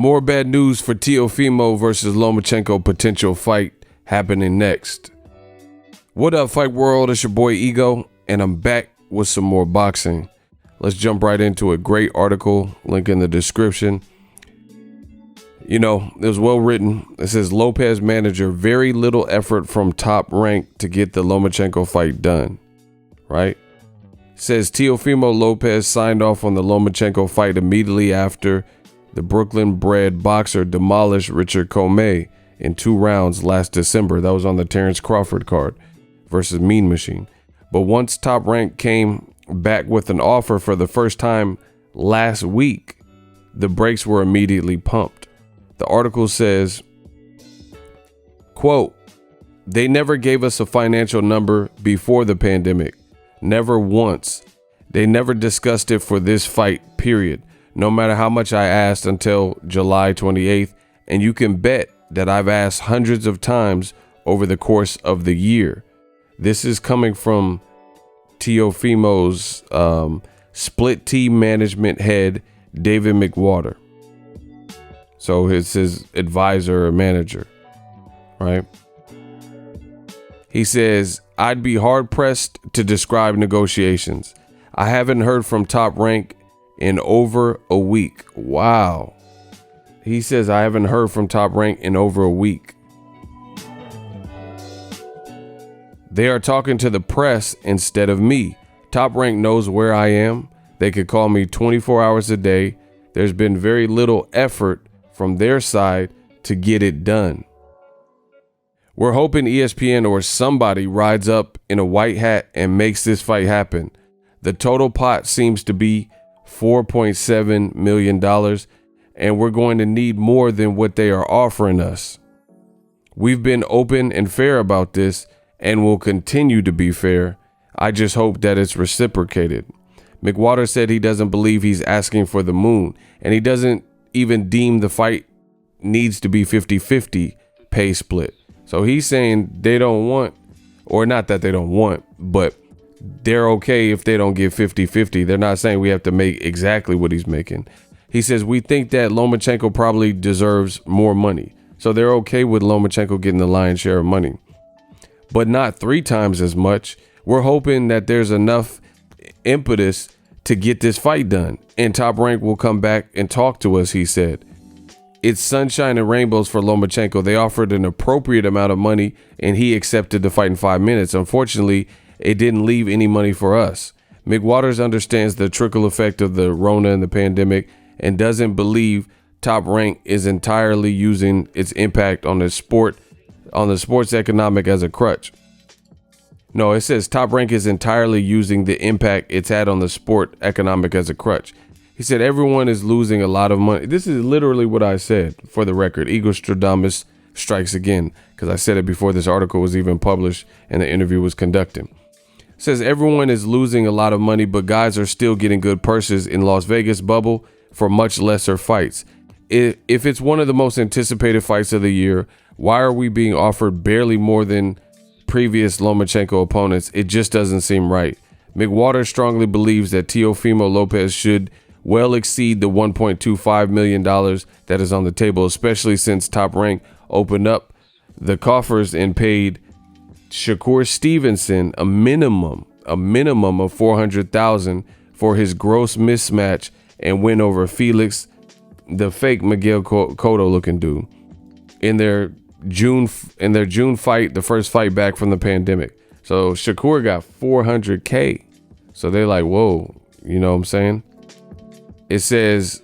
More bad news for Teofimo versus Lomachenko potential fight happening next. What up, fight world? It's your boy Ego, and I'm back with some more boxing. Let's jump right into a great article, link in the description. You know, it was well written. It says Lopez manager, very little effort from Top Rank to get the Lomachenko fight done, right? It says Teofimo Lopez signed off on the Lomachenko fight immediately after the Brooklyn-bred boxer demolished Richard Comey in 2 rounds last December. That was on the Terrence Crawford card versus Mean Machine. But once Top Rank came back with an offer for the first time last week, the brakes were immediately pumped. The article says, quote, "They never gave us a financial number before the pandemic. Never once. They never discussed it for this fight, period. No matter how much I asked until July 28th, and you can bet that I've asked hundreds of times over the course of the year." This is coming from Teofimo's split team management head, David McWater. So it's his advisor or manager, right? He says, "I'd be hard pressed to describe negotiations. I haven't heard from Top Rank in over a week." Wow. He says, "I haven't heard from Top Rank in over a week. They are talking to the press instead of me. Top Rank knows where I am. They could call me 24 hours a day. There's been very little effort from their side to get it done. We're hoping ESPN or somebody rides up in a white hat and makes this fight happen. The total pot seems to be $4.7 million, and we're going to need more than what they are offering us. We've been open and fair about this and will continue to be fair. I just hope that it's reciprocated." McWater said he doesn't believe he's asking for the moon, and he doesn't even deem the fight needs to be 50-50 pay split. So he's saying they don't want, or not that they don't want, but they're okay if they don't get 50-50. They're not saying we have to make exactly what he's making. He says, "We think that Lomachenko probably deserves more money." So they're okay with Lomachenko getting the lion's share of money, but not 3 times as much. We're hoping that there's enough impetus to get this fight done, and Top Rank will come back and talk to us, he said. It's sunshine and rainbows for Lomachenko. They offered an appropriate amount of money, and he accepted the fight in 5 minutes. Unfortunately, it didn't leave any money for us. McWaters understands the trickle effect of the Rona and the pandemic and doesn't believe Top Rank is entirely using its impact on the sports economic as a crutch. No, it says Top Rank is entirely using the impact it's had on the sport economic as a crutch. He said everyone is losing a lot of money. This is literally what I said, for the record. Igor Stradamus strikes again, because I said it before this article was even published and the interview was conducted. It says everyone is losing a lot of money, but guys are still getting good purses in Las Vegas bubble for much lesser fights. If it's one of the most anticipated fights of the year, why are we being offered barely more than previous Lomachenko opponents? It just doesn't seem right. McWater strongly believes that Teofimo Lopez should well exceed the $1.25 million that is on the table, especially since Top Rank opened up the coffers and paid Shakur Stevenson a minimum of $400,000 for his gross mismatch and win over Felix, the fake Miguel Cotto looking dude, in their June fight, the first fight back from the pandemic. So Shakur got $400K. So they're like, whoa, you know what I'm saying? It says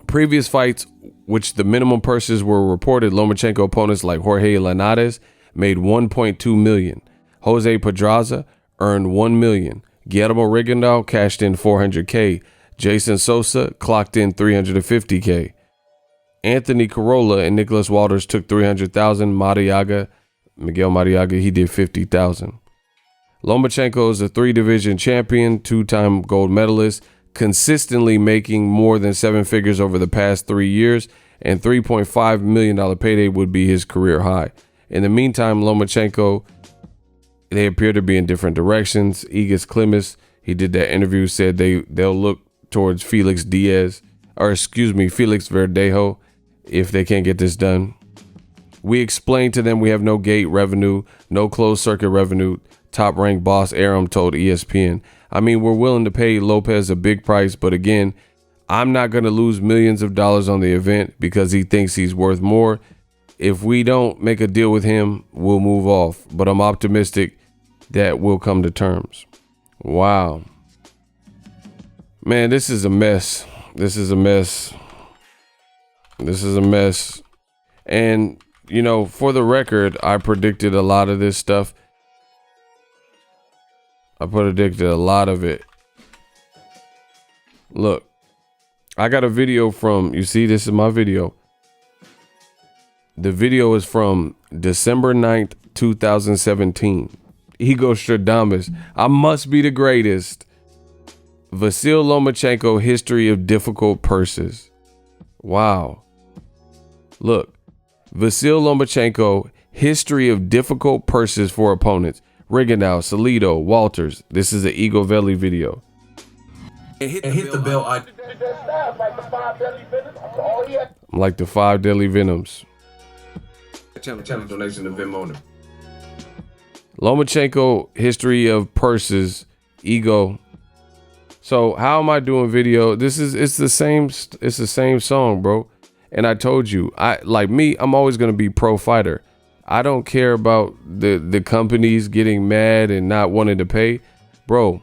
previous fights, which the minimum purses were reported, Lomachenko opponents like Jorge Linares made $1.2 million. Jose Pedraza earned $1 million. Guillermo Rigondeaux cashed in $400K. Jason Sosa clocked in $350K. Anthony Corolla and Nicholas Walters took $300,000. Miguel Mariaga, he did $50,000. Lomachenko is a 3-division champion, 2-time gold medalist, consistently making more than 7 figures over the past 3 years, and $3.5 million payday would be his career high. In the meantime, Lomachenko, they appear to be in different directions. Igis Klimas, he did that interview, said they'll look towards Felix Diaz or excuse me, Felix Verdejo, if they can't get this done. We explained to them we have no gate revenue, no closed circuit revenue, Top Rank boss Aram told ESPN. I mean, we're willing to pay Lopez a big price, but again, I'm not going to lose millions of dollars on the event because he thinks he's worth more. If we don't make a deal with him, we'll move off, but I'm optimistic that we'll come to terms. Wow. Man, this is a mess. This is a mess. This is a mess. And, you know, for the record, I predicted a lot of this stuff. I predicted a lot of it. Look, I got a video from, you see, this is my video. The video is from December 9th, 2017. Igor Stradamus, I must be the greatest. Vasyl Lomachenko, history of difficult purses. Wow. Look, Vasyl Lomachenko, history of difficult purses for opponents. Rigondeaux, Salido, Walters. This is an Igor Veli video. And hit the bell icon. I'm like the 5 deadly venoms. Channel donation to Venmo. Lomachenko, history of purses, ego. So how am I doing video? It's the same song, bro. And I told you, I'm always gonna be pro fighter. I don't care about the companies getting mad and not wanting to pay, bro.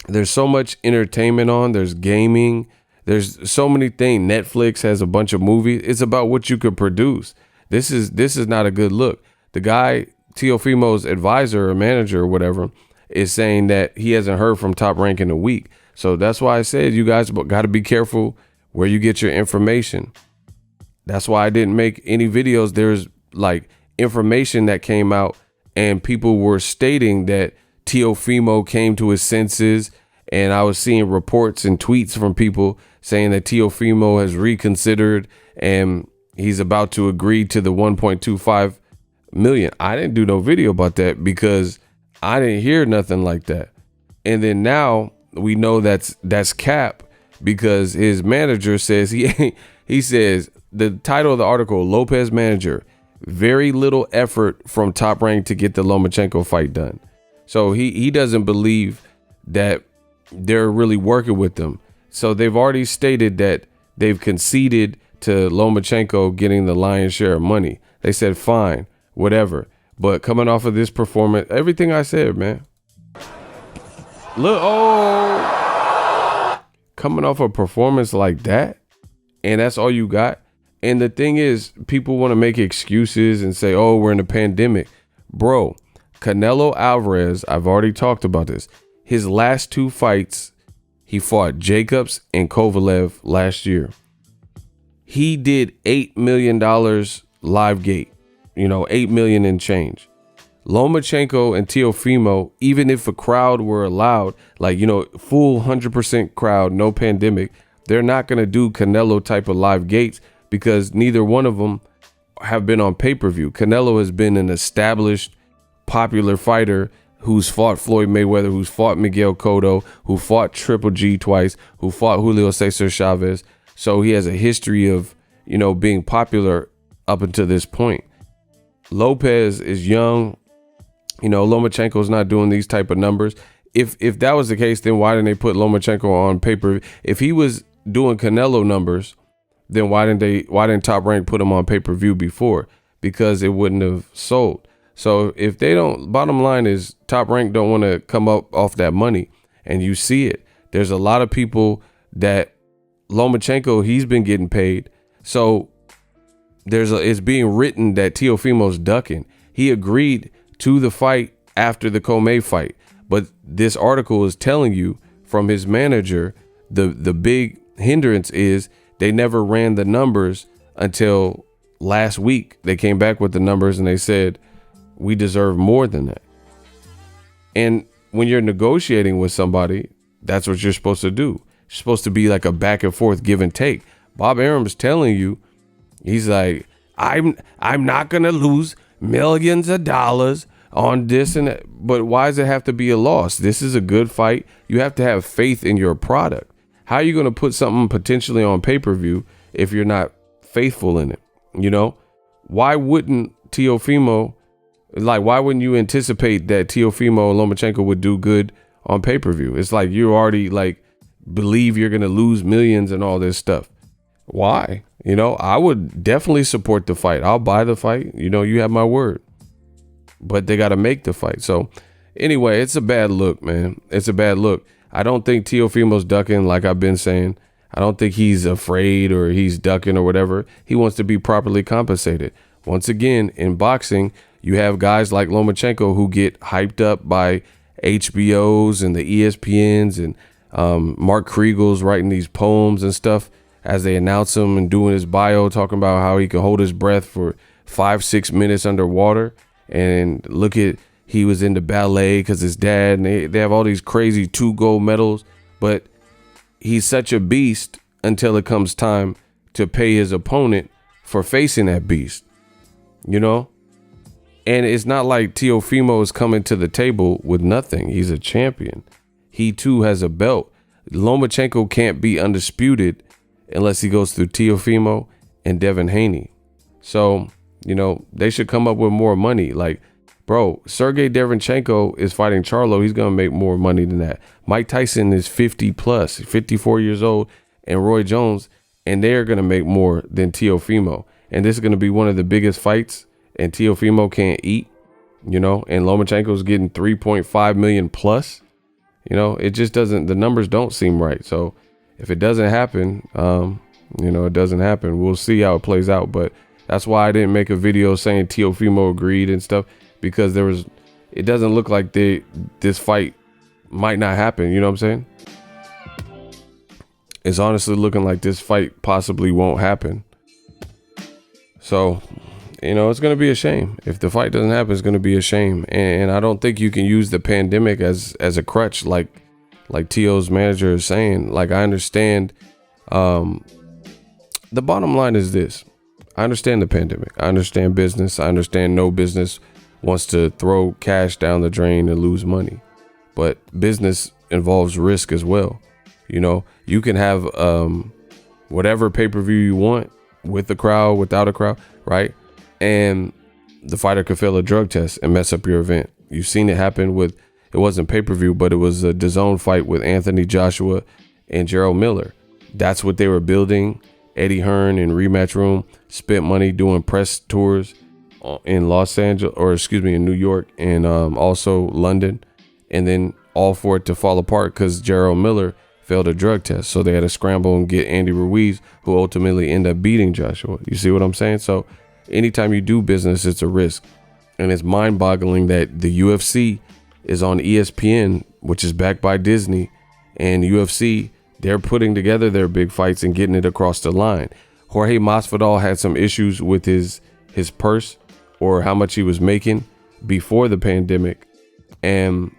There's so much entertainment on. There's gaming. There's so many things. Netflix has a bunch of movies. It's about what you could produce. This is not a good look. The guy, Teofimo's advisor or manager or whatever, is saying that he hasn't heard from Top Rank in a week. So that's why I said you guys got to be careful where you get your information. That's why I didn't make any videos. There's like information that came out and people were stating that Teofimo came to his senses. And I was seeing reports and tweets from people saying that Teofimo has reconsidered and he's about to agree to the 1.25 million. I didn't do no video about that because I didn't hear nothing like that. And then now we know that's cap because his manager says he says the title of the article, Lopez manager, very little effort from Top Rank to get the Lomachenko fight done. So he doesn't believe that they're really working with them. So they've already stated that they've conceded to Lomachenko getting the lion's share of money. They said, fine, whatever. But coming off of this performance, everything I said, man. Look, coming off a performance like that, and that's all you got. And the thing is, people want to make excuses and say, oh, we're in a pandemic. Bro, Canelo Alvarez, I've already talked about this. His last 2 fights, he fought Jacobs and Kovalev last year. He did $8 million live gate, $8 million and change. Lomachenko and Teofimo, even if a crowd were allowed, full 100% crowd, no pandemic, they're not going to do Canelo type of live gates because neither one of them have been on pay-per-view. Canelo has been an established, popular fighter who's fought Floyd Mayweather, who's fought Miguel Cotto, who fought Triple G twice, who fought Julio Cesar Chavez. So he has a history of, being popular up until this point. Lopez is young. Lomachenko's not doing these type of numbers. If that was the case, then why didn't they put Lomachenko on pay-per-view? If he was doing Canelo numbers, then why didn't Top Rank put him on pay-per-view before? Because it wouldn't have sold. So if they don't, bottom line is Top Rank don't want to come up off that money. And you see it. There's a lot of people that Lomachenko, he's been getting paid. So it's being written that Teofimo's ducking. He agreed to the fight after the Comey fight. But this article is telling you from his manager, the big hindrance is they never ran the numbers until last week. They came back with the numbers and they said, we deserve more than that. And when you're negotiating with somebody, that's what you're supposed to do. You're supposed to be like a back and forth give and take. Bob Arum's telling you, he's like, I'm not going to lose millions of dollars on this and that. But why does it have to be a loss? This is a good fight. You have to have faith in your product. How are you going to put something potentially on pay-per-view if you're not faithful in it? You know, why wouldn't Teofimo, like, why wouldn't you anticipate that Teofimo and Lomachenko would do good on pay-per-view? It's like you already like believe you're going to lose millions and all this stuff. Why? You know, I would definitely support the fight. I'll buy the fight. You know, you have my word. But they got to make the fight. So anyway, it's a bad look, man. It's a bad look. I don't think Teofimo's ducking, like I've been saying. I don't think he's afraid or he's ducking or whatever. He wants to be properly compensated. Once again, in boxing, you have guys like Lomachenko who get hyped up by HBOs and the ESPNs, and Mark Kriegel's writing these poems and stuff as they announce him and doing his bio, talking about how he can hold his breath for 5-6 minutes underwater. And look at, he was into ballet because his dad, and they have all these crazy 2 gold medals, but he's such a beast until it comes time to pay his opponent for facing that beast, you know? And it's not like Teofimo is coming to the table with nothing. He's a champion. He too has a belt. Lomachenko can't be undisputed unless he goes through Teofimo and Devin Haney. So, you know, they should come up with more money. Like, bro, Sergey Derevyanchenko is fighting Charlo. He's going to make more money than that. Mike Tyson is 50 plus, 54 years old, and Roy Jones, and they're going to make more than Teofimo. And this is going to be one of the biggest fights, and Teofimo can't eat, you know, and Lomachenko's getting 3.5 million plus. You know, it just doesn't, the numbers don't seem right. So if it doesn't happen, you know, it doesn't happen. We'll see how it plays out. But that's why I didn't make a video saying Teofimo agreed and stuff, because it doesn't look like this fight might not happen. You know what I'm saying? It's honestly looking like this fight possibly won't happen. So, you know, it's going to be a shame. If the fight doesn't happen, it's going to be a shame. And I don't think you can use the pandemic as a crutch, like Tio's manager is saying. Like, I understand. The bottom line is this. I understand the pandemic. I understand business. I understand no business wants to throw cash down the drain and lose money. But business involves risk as well. You know, you can have whatever pay-per-view you want with the crowd, without a crowd, right? And the fighter could fail a drug test and mess up your event. You've seen it happen with, it wasn't pay-per-view, but it was a DAZN fight with Anthony Joshua and Gerald Miller. That's what they were building. Eddie Hearn in Rematch Room spent money doing press tours in in New York, and also London, and then all for it to fall apart because Gerald Miller failed a drug test. So they had to scramble and get Andy Ruiz, who ultimately ended up beating Joshua. You see what I'm saying? So anytime you do business, it's a risk. And it's mind-boggling that the UFC is on ESPN, which is backed by Disney, and UFC, they're putting together their big fights and getting it across the line. Jorge Masvidal had some issues with his purse, or how much he was making before the pandemic, and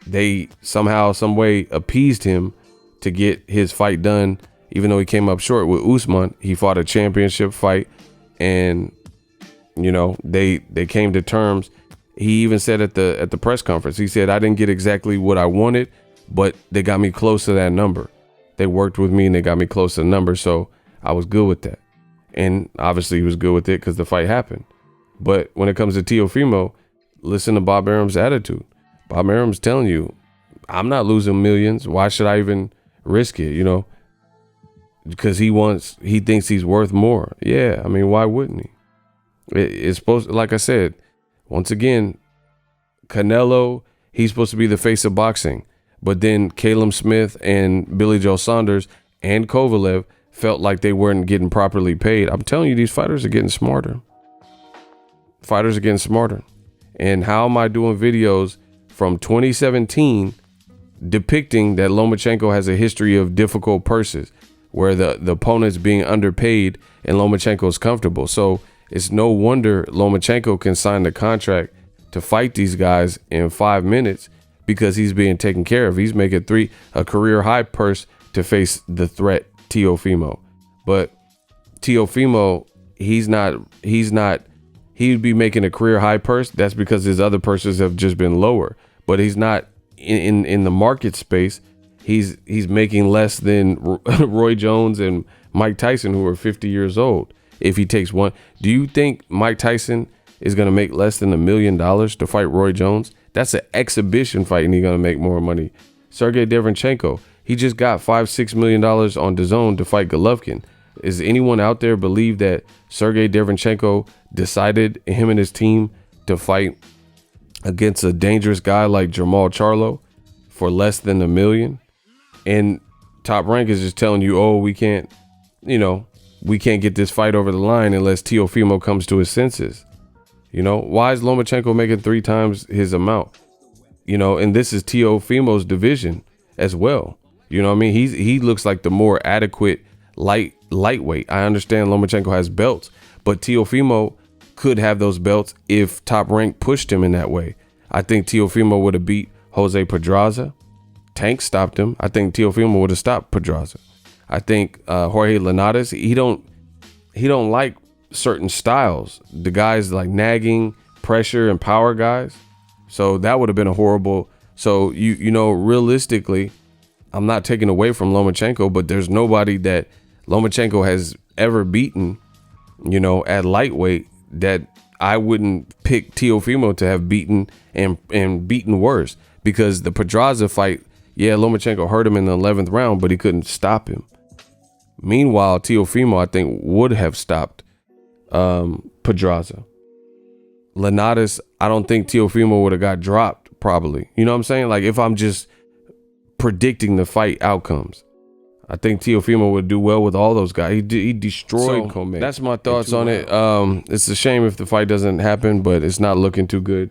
they somehow, some way appeased him to get his fight done, even though he came up short with Usman. He fought a championship fight, and you know, they came to terms. He even said at the press conference, he said, I didn't get exactly what I wanted, but they got me close to that number. They worked with me and they got me close to the number, so I was good with that. And obviously he was good with it because the fight happened. But when it comes to Teofimo, listen to Bob Arum's attitude. Bob Arum's telling you, I'm not losing millions. Why should I even risk it? You know, because he thinks he's worth more. Yeah, I mean, why wouldn't he? It's supposed, like I said, once again, Canelo, he's supposed to be the face of boxing. But then Callum Smith and Billy Joe Saunders and Kovalev felt like they weren't getting properly paid. I'm telling you, these fighters are getting smarter. Fighters are getting smarter. And how am I doing videos from 2017 depicting that Lomachenko has a history of difficult purses, where the opponent's being underpaid and Lomachenko's comfortable? So it's no wonder Lomachenko can sign the contract to fight these guys in 5 minutes, because he's being taken care of. He's making a career high purse to face the threat Teofimo. But Teofimo, he'd be making a career high purse. That's because his other purses have just been lower. But he's not in the market space. he's making less than Roy Jones and Mike Tyson, who are 50 years old. If he takes one, do you think Mike Tyson is going to make less than $1 million to fight Roy Jones? That's an exhibition fight, and he's going to make more money. Sergey Derenchenko, he just got $5-6 million on DAZN to fight Golovkin. Is anyone out there believe that Sergey Derenchenko decided him and his team to fight against a dangerous guy like Jermall Charlo for less than $1 million? And Top Rank is just telling you, oh, we can't get this fight over the line unless Teofimo comes to his senses. Why is Lomachenko making 3 times his amount? And this is Teofimo's division as well. You know what I mean? He looks like the more adequate lightweight. I understand Lomachenko has belts, but Teofimo could have those belts if Top Rank pushed him in that way. I think Teofimo would have beat Jose Pedraza. Tank stopped him. I think Teofimo would have stopped Pedraza. I think Jorge Linares, he don't like certain styles. The guys like nagging, pressure, and power guys. So that would have been a horrible. So realistically, I'm not taking away from Lomachenko, but there's nobody that Lomachenko has ever beaten, at lightweight that I wouldn't pick Teofimo to have beaten and beaten worse. Because the Pedraza fight, yeah, Lomachenko hurt him in the 11th round, but he couldn't stop him. Meanwhile, Teofimo, I think, would have stopped Pedraza. Linares, I don't think Teofimo would have got dropped, probably. You know what I'm saying? Like, if I'm just predicting the fight outcomes, I think Teofimo would do well with all those guys. He destroyed Commey. That's my thoughts on it. It's a shame if the fight doesn't happen, but it's not looking too good.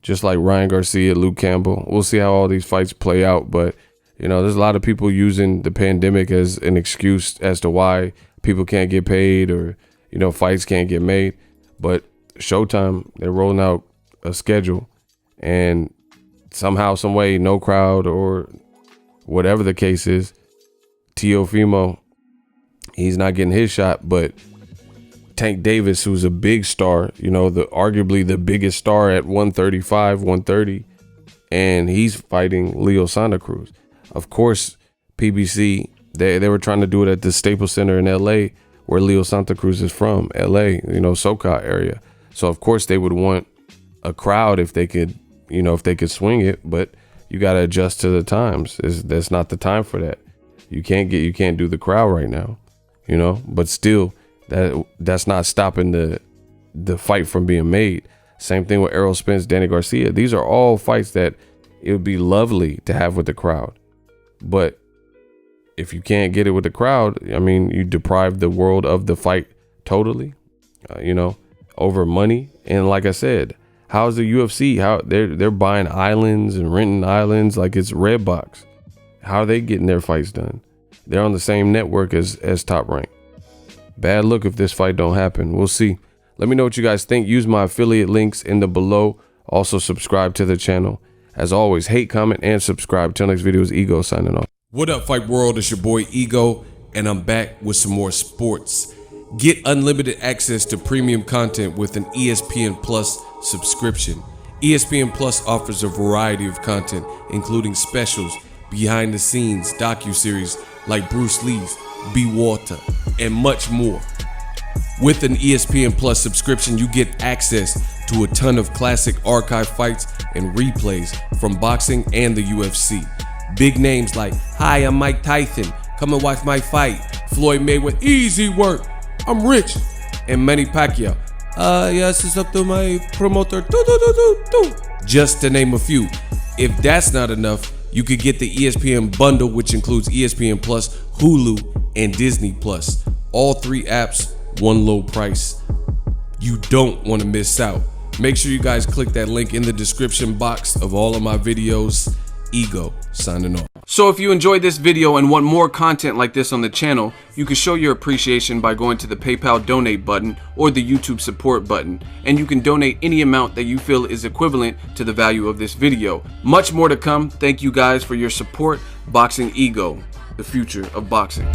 Just like Ryan Garcia, Luke Campbell. We'll see how all these fights play out, but there's a lot of people using the pandemic as an excuse as to why people can't get paid or, fights can't get made. But Showtime, they're rolling out a schedule, and somehow, some way, no crowd or whatever the case is, Teofimo, he's not getting his shot. But Tank Davis, who's a big star, arguably the biggest star at 135, 130, and he's fighting Leo Santa Cruz. Of course, PBC, they were trying to do it at the Staples Center in LA, where Leo Santa Cruz is from, LA, SoCal area. So of course they would want a crowd if they could, if they could swing it, but you got to adjust to the times. That's not the time for that. You can't do the crowd right now, but still that's not stopping the fight from being made. Same thing with Errol Spence, Danny Garcia. These are all fights that it would be lovely to have with the crowd. But if you can't get it with the crowd, I mean, you deprive the world of the fight totally, over money. And like I said, how's the UFC? How they're buying islands and renting islands like it's Redbox. How are they getting their fights done? They're on the same network as Top Rank. Bad look if this fight don't happen. We'll see. Let me know what you guys think. Use my affiliate links in the below. Also subscribe to the channel. As always, hate, comment, and subscribe. Till next video is Ego signing off. What up, Fight World? It's your boy Ego, and I'm back with some more sports. Get unlimited access to premium content with an ESPN Plus subscription. ESPN Plus offers a variety of content, including specials, behind the scenes, docuseries like Bruce Lee's Be Water, and much more. With an ESPN Plus subscription, you get access to a ton of classic archive fights and replays from boxing and the UFC. Big names like, "Hi, I'm Mike Tyson. Come and watch my fight." Floyd Mayweather, "Easy work. I'm rich." And Manny Pacquiao, "Yes, it's up to my promoter." Just to name a few. If that's not enough, you could get the ESPN bundle, which includes ESPN Plus, Hulu, and Disney Plus. All 3 apps, one low price. You don't want to miss out. Make sure you guys click that link in the description box of all of my videos. Ego signing off. So if you enjoyed this video and want more content like this on the channel, you can show your appreciation by going to the PayPal donate button or the YouTube support button, and you can donate any amount that you feel is equivalent to the value of this video. Much more to come. Thank you guys for your support. Boxing Ego, the future of boxing.